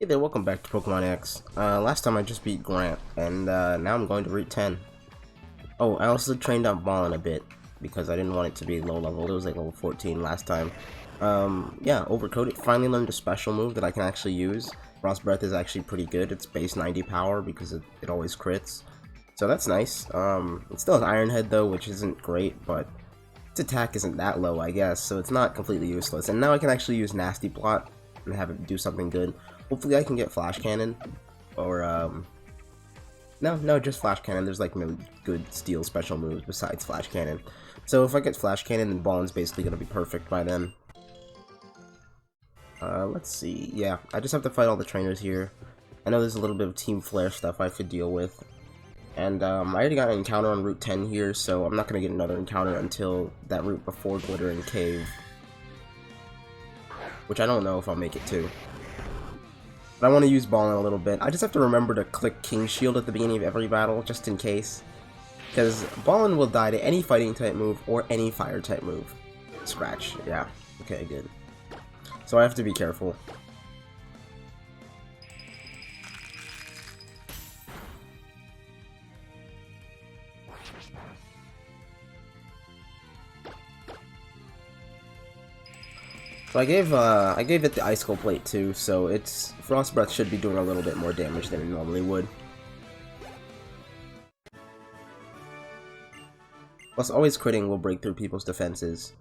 Hey there, welcome back to Pokemon X. Last time I just beat Grant, and now I'm going to Route 10. Oh, I also trained up Ballin a bit, because I didn't want it to be low level. It was like level 14 last time. Yeah, Overcoated. Finally learned a special move that I can actually use. Frost Breath is actually pretty good. It's base 90 power, because it always crits. So that's nice. It still has Iron Head though, which isn't great, but its attack isn't that low, I guess, so it's not completely useless. And now I can actually use Nasty Plot and have it do something good. Hopefully I can get Flash Cannon, or no, just Flash Cannon. There's like no good steel special moves besides Flash Cannon. So if I get Flash Cannon, then Ballin's basically gonna be perfect by then. Let's see. Yeah, I just have to fight all the trainers here. I know there's a little bit of Team Flare stuff I have to deal with. And I already got an encounter on Route 10 here, so I'm not gonna get another encounter until that route before Glittering Cave. Which I don't know if I'll make it to. But I want to use Ballin a little bit. I just have to remember to click King Shield at the beginning of every battle, just in case. Because Ballin will die to any fighting type move or any fire type move. Scratch, yeah. Okay, good. So I have to be careful. So I gave it the Ice Cold Plate too, so its Frost Breath should be doing a little bit more damage than it normally would. Plus, always critting will break through people's defenses.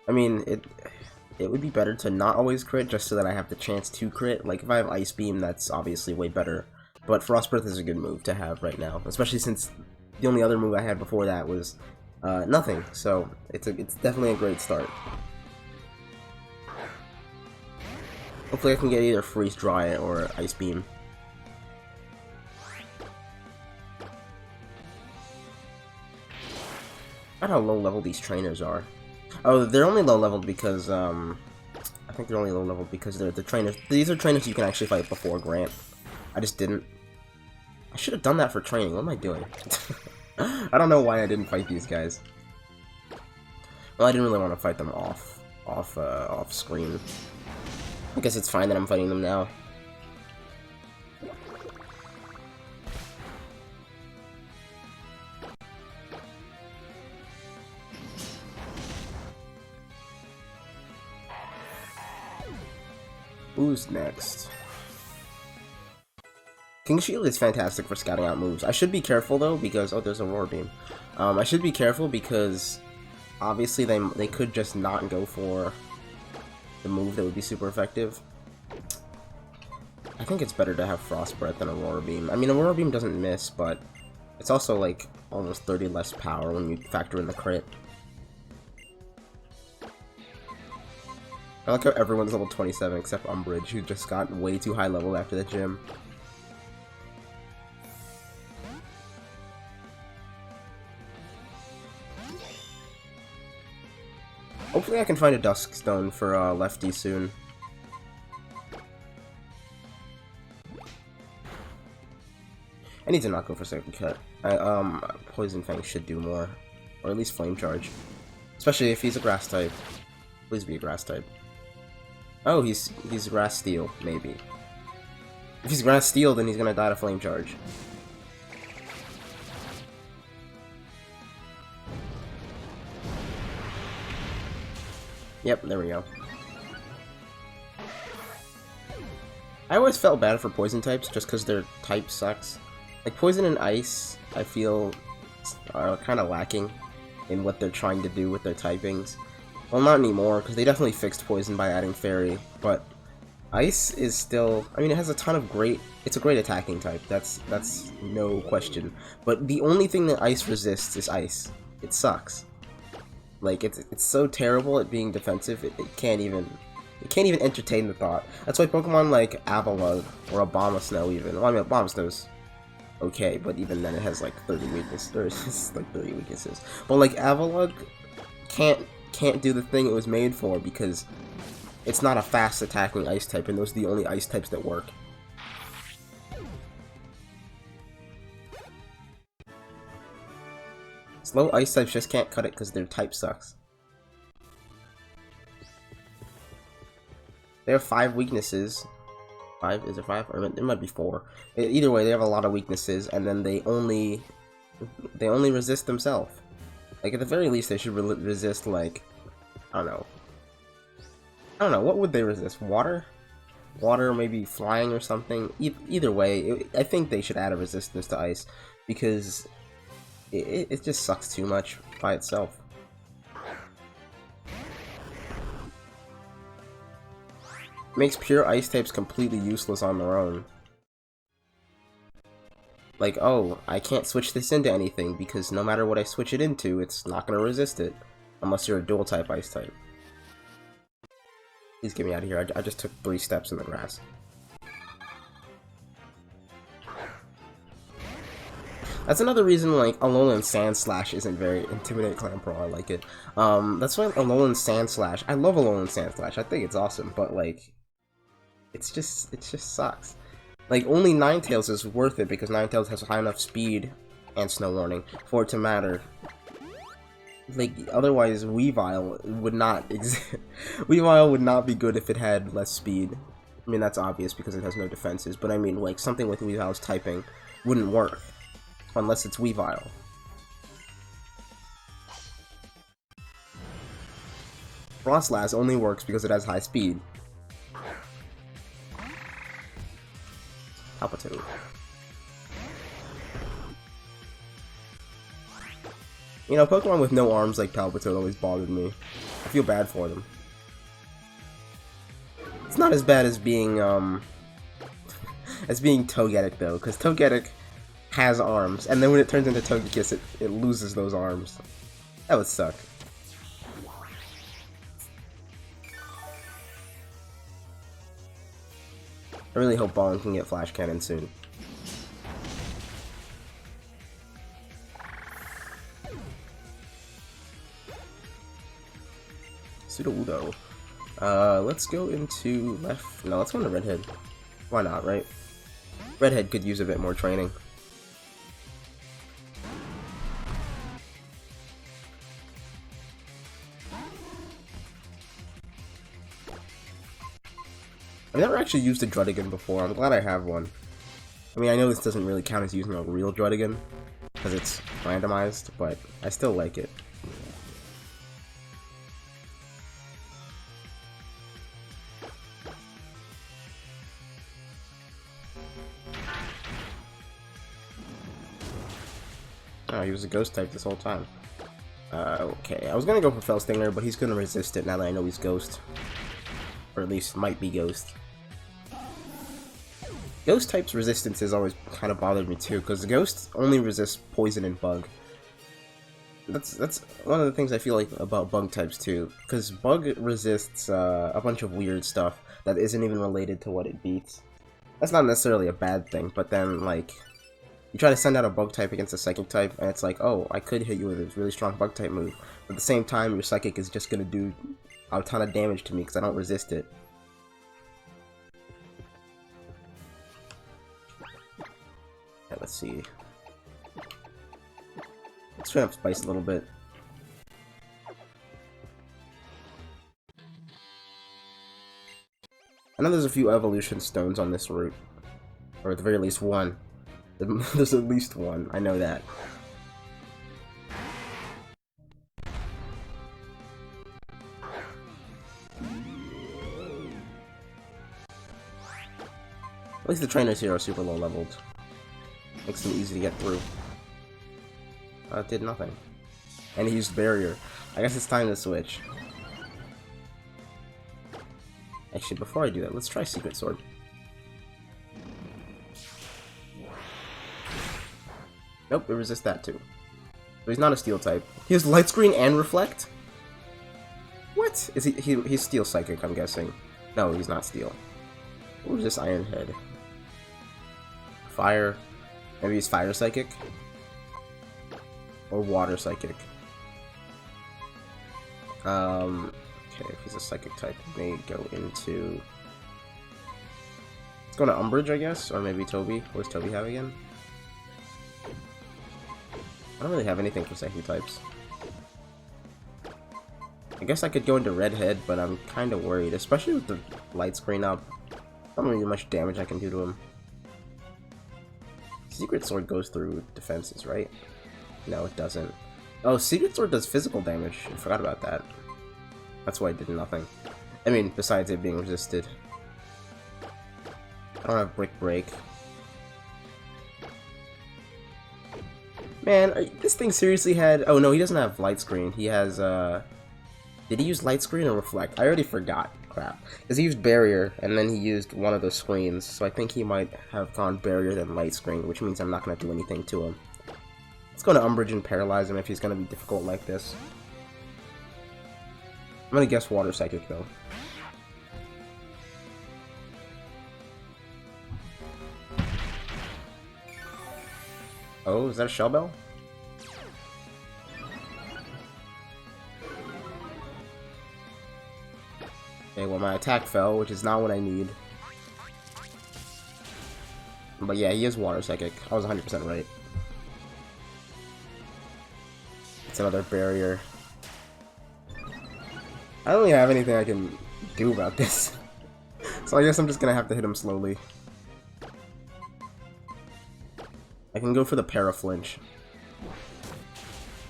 I mean, it would be better to not always crit, just so that I have the chance to crit. Like, if I have Ice Beam, that's obviously way better. But Frost Breath is a good move to have right now, especially since the only other move I had before that was nothing. So it's definitely a great start. Hopefully I can get either Freeze Dry or Ice Beam. I don't know how low level these trainers are. Oh, they're only low leveled because, I think they're only low leveled because they're the trainers. These are trainers you can actually fight before Grant. I just didn't. I should have done that for training. What am I doing? I don't know why I didn't fight these guys. Well, I didn't really want to fight them off screen. I guess it's fine that I'm fighting them now. Who's next? King Shield is fantastic for scouting out moves. I should be careful though because there's a Roar Beam. I should be careful because obviously they could just not go for the move that would be super effective. I think it's better to have Frost Breath than Aurora Beam. I mean, Aurora Beam doesn't miss, but it's also like almost 30 less power when you factor in the crit. I like how everyone's level 27 except Umbridge, who just got way too high level after the gym. Hopefully I can find a Dusk Stone for Lefty soon. I need to not go for Second Cut. Poison Fang should do more. Or at least Flame Charge. Especially if he's a Grass type. Please be a Grass type. Oh, he's Grass Steel, maybe. If he's Grass Steel, then he's gonna die to Flame Charge. Yep, there we go. I always felt bad for poison types just because their type sucks. Like Poison and Ice, I feel are kind of lacking in what they're trying to do with their typings. Well, not anymore, because they definitely fixed Poison by adding Fairy, but Ice is still, I mean, it has a ton of it's a great attacking type, that's no question. But the only thing that Ice resists is Ice. It sucks. Like, it's so terrible at being defensive, it can't even entertain the thought. That's why Pokemon like Avalugg or Abomasnow even, well, I mean, Abomasnow's okay, but even then it has like 30 weaknesses, or it's like 30 weaknesses. But like Avalugg can't do the thing it was made for because it's not a fast attacking ice type, and those are the only ice types that work. Slow ice types just can't cut it because their type sucks. They have 5 weaknesses, 5? Is it 5? Or it might be 4. Either way, they have a lot of weaknesses, and then they only resist themselves. Like, at the very least, they should resist, like, I don't know, what would they resist? Water? Water, maybe flying or something? Either way, I think they should add a resistance to ice, because it just sucks too much by itself. Makes pure ice types completely useless on their own. Like, oh, I can't switch this into anything because no matter what I switch it into, it's not going to resist it. Unless you're a dual type ice type. Please get me out of here. I just took 3 steps in the grass. That's another reason, like, Alolan Sandslash isn't very Intimidate Clamperl. I like it. That's why Alolan Sandslash, I love Alolan Sandslash. I think it's awesome, but, like, it just sucks. Like, only Ninetales is worth it because Ninetales has high enough speed and Snow Warning for it to matter. Like, otherwise, Weavile would not exist. Weavile would not be good if it had less speed. I mean, that's obvious because it has no defenses, but I mean, like, something with Weavile's typing wouldn't work unless it's Weavile. Frostlass only works because it has high speed. Palpitoad. You know, Pokemon with no arms like Palpitoad always bothered me. I feel bad for them. It's not as bad as being Togetic though, because Togetic has arms, and then when it turns into Togekiss, it loses those arms. That would suck. I really hope Ballin can get Flash Cannon soon. Pseudo-Udo. Let's go into left. No, let's go into Redhead. Why not, right? Redhead could use a bit more training. I've never actually used a Druddigon before. I'm glad I have one. I mean, I know this doesn't really count as using a real Druddigon, because it's randomized, but I still like it. Oh, he was a ghost type this whole time. Okay, I was gonna go for Fell Stinger, but he's gonna resist it now that I know he's ghost. Or at least might be ghost. Ghost type's resistance has always kind of bothered me too, because ghost only resists poison and bug. That's one of the things I feel like about bug types too, because bug resists a bunch of weird stuff that isn't even related to what it beats. That's not necessarily a bad thing, but then like you try to send out a bug type against a psychic type, and it's like, oh, I could hit you with a really strong bug type move, but at the same time your psychic is just gonna do a ton of damage to me because I don't resist it. Okay, let's see. Let's try to spice a little bit. I know there's a few evolution stones on this route, or at the very least one. There's at least one, I know that. At least the trainers here are super low leveled. Makes them easy to get through. It did nothing. And he used barrier. I guess it's time to switch. Actually, before I do that, let's try Secret Sword. Nope, it resists that too. So he's not a steel type. He has Light Screen and Reflect? What? Is he's Steel Psychic, I'm guessing. No, he's not Steel. What was this Iron Head? Fire. Maybe he's Fire Psychic? Or Water Psychic. Okay, if he's a Psychic type, he may go into... Let's go to Umbridge, I guess? Or maybe Toby. What does Toby have again? I don't really have anything for Psychic types. I guess I could go into Redhead, but I'm kind of worried, especially with the light screen up. I don't know how much damage I can do to him. Secret Sword goes through defenses, right? No, it doesn't. Oh, Secret Sword does physical damage. I forgot about that. That's why it did nothing. I mean, besides it being resisted. I don't have Brick Break. Man, this thing seriously had... Oh, no, he doesn't have Light Screen. He has, Did he use Light Screen or Reflect? I already forgot. Crap. Because he used Barrier, and then he used one of the screens, so I think he might have gone Barrier then Light Screen, which means I'm not going to do anything to him. Let's go to Umbrage and Paralyze him if he's going to be difficult like this. I'm going to guess Water Psychic, though. Oh, is that a Shell Bell? Okay, well my attack fell, which is not what I need. But yeah, he is Water Psychic. I was 100% right. It's another Barrier. I don't really have anything I can do about this. So I guess I'm just gonna have to hit him slowly. I can go for the Paraflinch.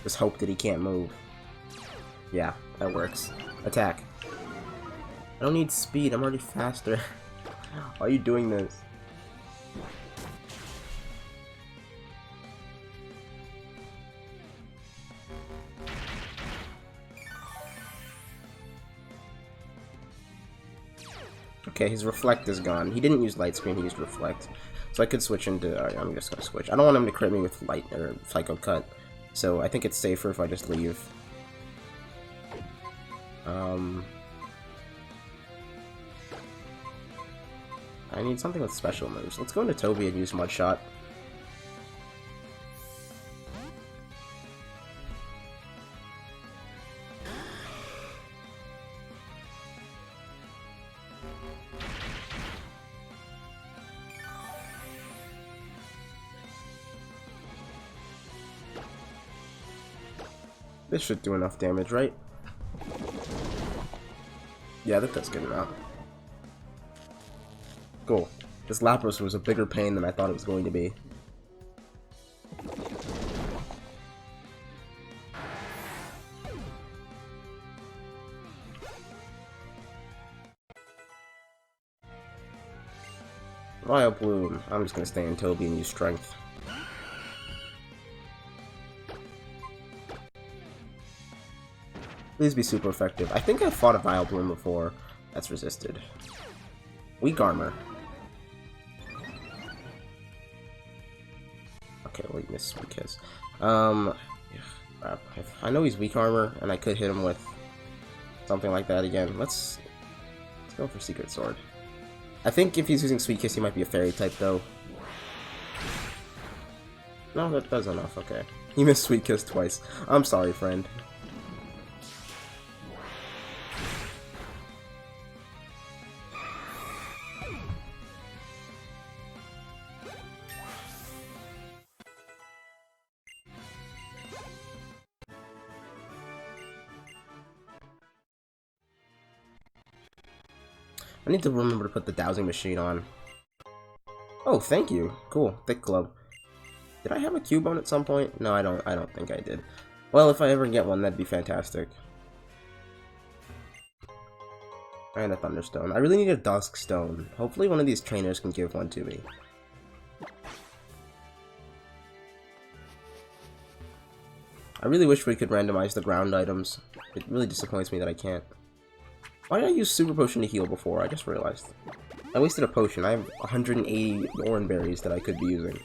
Just hope that he can't move. Yeah, that works. Attack. I don't need speed, I'm already faster. Why are you doing this? Okay, his Reflect is gone. He didn't use Light Screen, he used Reflect. So I could switch into... Alright, I'm just gonna switch. I don't want him to crit me with Light or Psycho Cut. So I think it's safer if I just leave. I need something with special moves. Let's go into Toby and use Mud Shot. This should do enough damage, right? Yeah, that does good enough. Cool. This Lapras was a bigger pain than I thought it was going to be. Wild Bloom. I'm just gonna stay in Toby and use Strength. Please be super effective. I think I've fought a Vile Bloom before that's resisted. Weak Armor. Okay, well, he missed Sweet Kiss. I know he's Weak Armor, and I could hit him with something like that again. Let's go for Secret Sword. I think if he's using Sweet Kiss, he might be a Fairy type, though. No, that does enough, okay. He missed Sweet Kiss twice. I'm sorry, friend. I need to remember to put the dowsing machine on. Oh, thank you. Cool. Thick Club. Did I have a Cubone at some point? No, I don't think I did. Well, if I ever get one, that'd be fantastic. And a Thunderstone. I really need a Dusk Stone. Hopefully one of these trainers can give one to me. I really wish we could randomize the ground items. It really disappoints me that I can't. Why did I use Super Potion to heal before? I just realized. I wasted a potion. I have 180 Oran Berries that I could be using.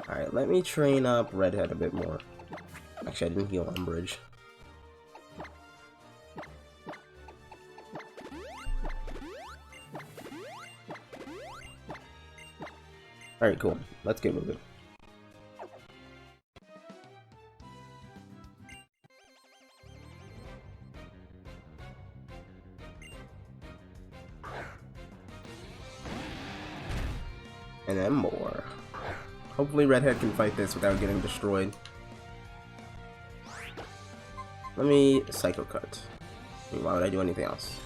Alright, let me train up Redhead a bit more. Actually, I didn't heal Umbrage. Alright, cool. Let's get moving. And then more. Hopefully Redhead can fight this without getting destroyed. Let me Psycho Cut. I mean, why would I do anything else?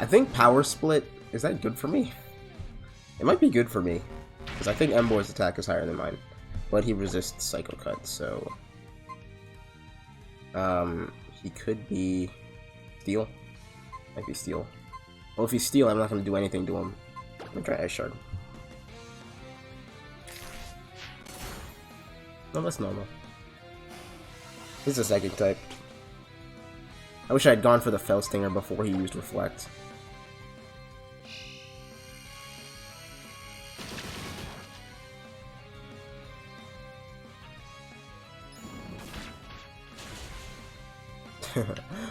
I think Power Split, is that good for me? It might be good for me, because I think Embor's attack is higher than mine. But he resists Psycho Cut, so... he could be... Steel? Might be Steel. Well, if he's Steel, I'm not going to do anything to him. I'm going to try Ice Shard. No, that's normal. He's a Psychic type. I wish I had gone for the Fell Stinger before he used Reflect.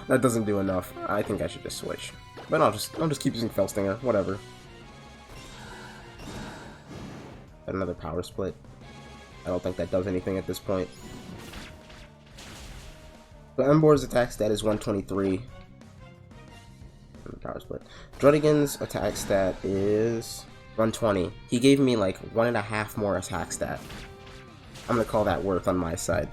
That doesn't do enough. I think I should just switch. But I'll just keep using Fell Stinger, whatever. Another Power Split. I don't think that does anything at this point. So Embor's attack stat is 123. Power Split. Druddigan's attack stat is 120. He gave me like 1.5 more attack stat. I'm gonna call that worth on my side.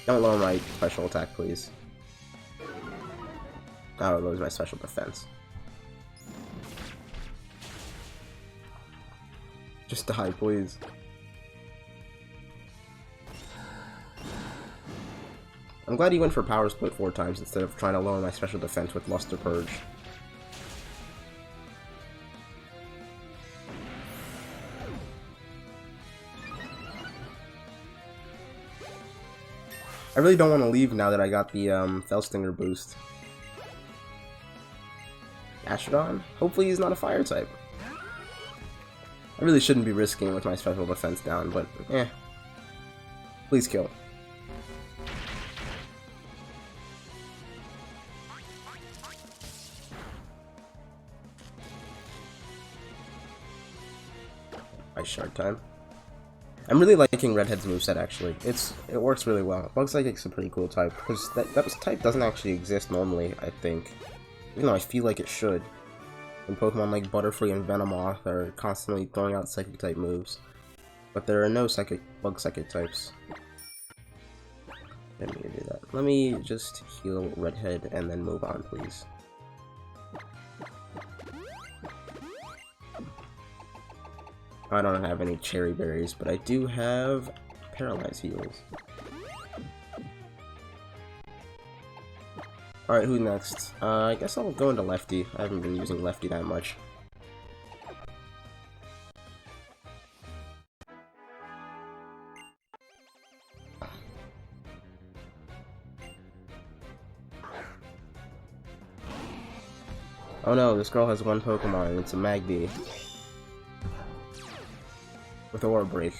Don't lower my special attack, please. Oh, it lowers my special defense. Just die, please. I'm glad he went for Power Split 4 times instead of trying to lower my special defense with Luster Purge. I really don't want to leave now that I got the Fellstinger boost. Astrodon? Hopefully he's not a fire type. I really shouldn't be risking with my special defense down, but eh. Please kill. Ice Shard time. I'm really liking Redhead's moveset, actually. It works really well. Bug Psychic's a pretty cool type, because that type doesn't actually exist normally, I think. Even though I feel like it should. And Pokemon like Butterfree and Venomoth are constantly throwing out Psychic-type moves. But there are no Bug Psychic types. Let me do that. Let me just heal Redhead and then move on, please. I don't have any cherry berries, but I do have Paralyze heals. Alright, who's next? I guess I'll go into Lefty. I haven't been using Lefty that much. Oh no, this girl has one Pokemon, and it's a Magby. With Aura Break.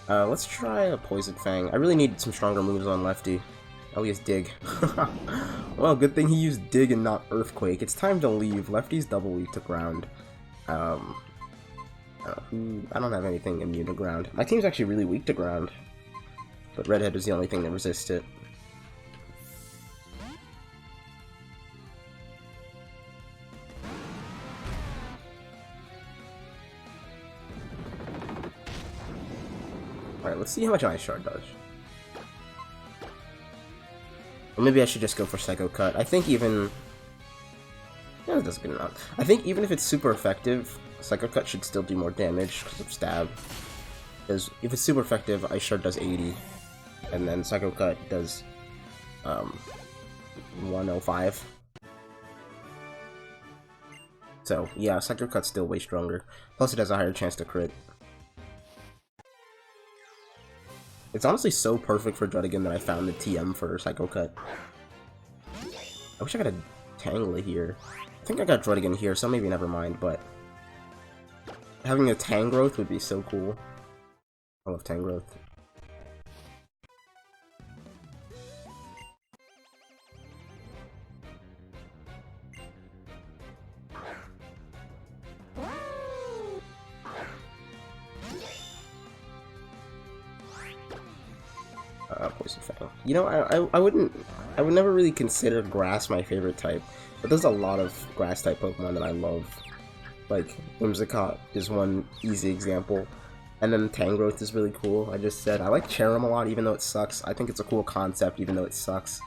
Let's try a Poison Fang. I really need some stronger moves on Lefty. Oh, he has Dig. Well, good thing he used Dig and not Earthquake. It's time to leave. Lefty's double weak to ground. I don't have anything immune to ground. My team's actually really weak to ground. But Redhead is the only thing that resists it. Alright, let's see how much Ice Shard does. Or maybe I should just go for Psycho Cut. I think even... yeah, it does good enough. I think even if it's super effective, Psycho Cut should still do more damage because of Stab. Because if it's super effective, Ice Shard does 80. And then Psycho Cut does... 105. So, yeah, Psycho Cut's still way stronger. Plus it has a higher chance to crit. It's honestly so perfect for Druddigan that I found the TM for Psycho Cut. I wish I got a Tangela here. I think I got Druddigan here, so maybe never mind, but... having a Tangrowth would be so cool. I love Tangrowth. Poison Fang. You know, I would never really consider Grass my favorite type, but there's a lot of Grass type Pokemon that I love. Like, Whimsicott is one easy example. And then Tangrowth is really cool. I just said I like Cherim a lot, even though it sucks. I think it's a cool concept, even though it sucks.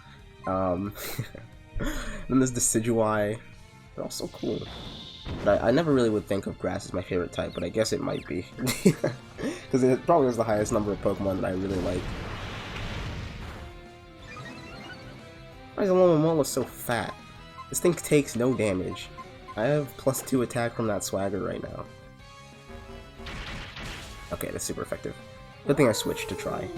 Then there's Decidueye. They're also cool. But I never really would think of grass as my favorite type, but I guess it might be. Because it probably has the highest number of Pokemon that I really like. Why is Alomomola so fat? This thing takes no damage. I have +2 attack from that swagger right now. Okay, that's super effective. Good thing I switched to try.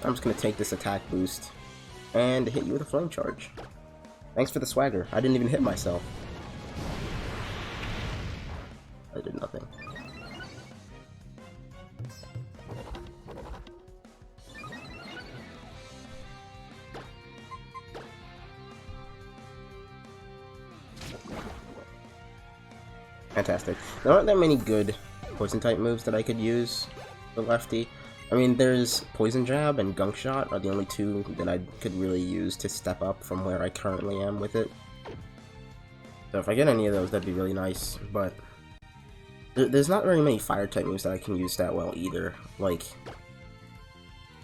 I'm just gonna take this attack boost and hit you with a flame charge. Thanks for the swagger. I didn't even hit myself. I did nothing. Fantastic. There aren't that many good poison type moves that I could use for Lefty. I mean, there's Poison Jab and Gunk Shot are the only two that I could really use to step up from where I currently am with it. So if I get any of those, that'd be really nice, but there's not very many fire type moves that I can use that well either. Like,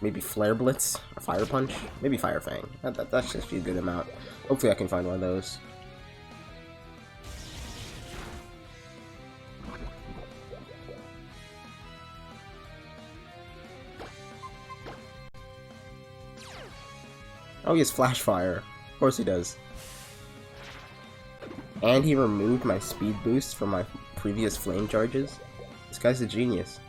maybe Flare Blitz, or Fire Punch, maybe Fire Fang. That should be a good amount. Hopefully I can find one of those. Oh, he has Flash Fire. Of course he does. And he removed my speed boost from my previous flame charges. This guy's a genius.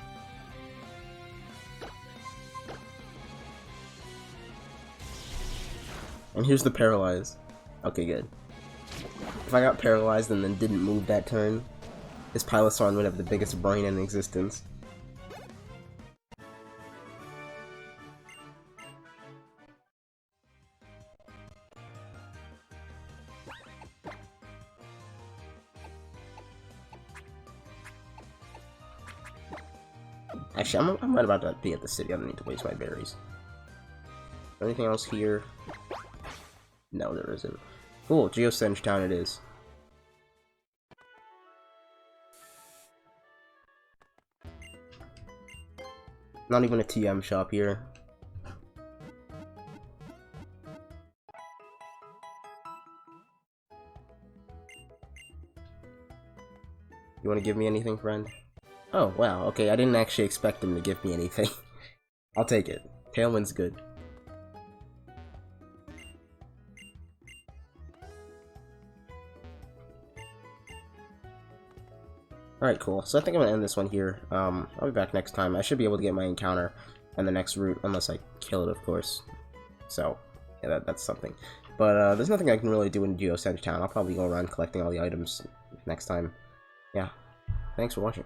And here's the Paralyze. Okay, good. If I got paralyzed and then didn't move that turn, this Piloswine would have the biggest brain in existence. Actually, I'm right about to be at the city. I don't need to waste my berries. Anything else here? No, there isn't. Cool, Geosenge Town it is. Not even a TM shop here. You want to give me anything, friend? Oh, wow, okay, I didn't actually expect him to give me anything. I'll take it. Tailwind's good. Alright, cool. So I think I'm gonna end this one here. I'll be back next time. I should be able to get my encounter and the next route, unless I kill it, of course. So, yeah, that's something. But there's nothing I can really do in Geosenge Town. I'll probably go around collecting all the items next time. Yeah. Thanks for watching.